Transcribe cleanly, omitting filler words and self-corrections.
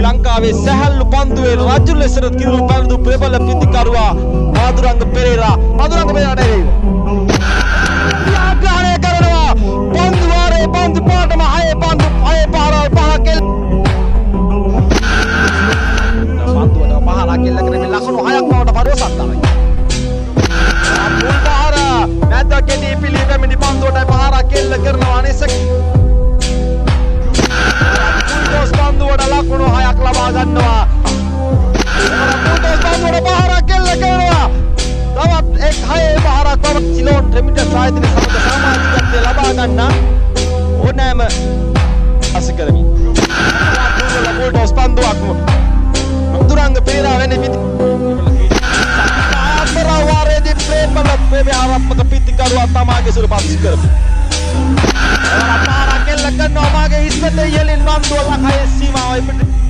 ලංකාවේ සැහැල්ලු පන්දුවේ රජු ලෙස කිරුළු පැනපු ප්‍රබල පිතිකරුවා මధుරංග පෙරේරා පෙරේරාට ආග්‍රහණය කරනවා පන්දු වාරේ පන්දු පාටම හයේ පාරවල් පහක් පන්දුවට පහරක් එල්ල කරමින් ලකුණු 6ක් බවට පරිවසන් තමයි. මුල් පහර නැද්ද කෙටි පිළිවෙමින් පන්දුවට පහරක් එල්ල කරනවා අනිසක. පුල්ටෝස් පන්දුවට ලකුණු 6ක් ලබා ගන්නවා. පුල්ටෝස් පන්දුවට පහරක් එල්ල කරනවා. තවත් එක් 6 පහරක් තව සිලෝන් රෙමිටන්ස් ආයතනයේ සමග සමාජිකත්වය ලබා ගන්න ඕනෑම අස කරමින්. පුල්ටෝස් පන්දුවක් මధుරංග පෙරේරා වෙන්නේ වාරේදී ප්‍රේමල ප්‍රේමාත්මක පිතිකරුවා තමාගේ සුළු පස් කරමු. පාරක් එල්ල කරනවා මාගේ ඉස්සතේ යලින් වන්දුව ලකයේ සීමාවයි පිට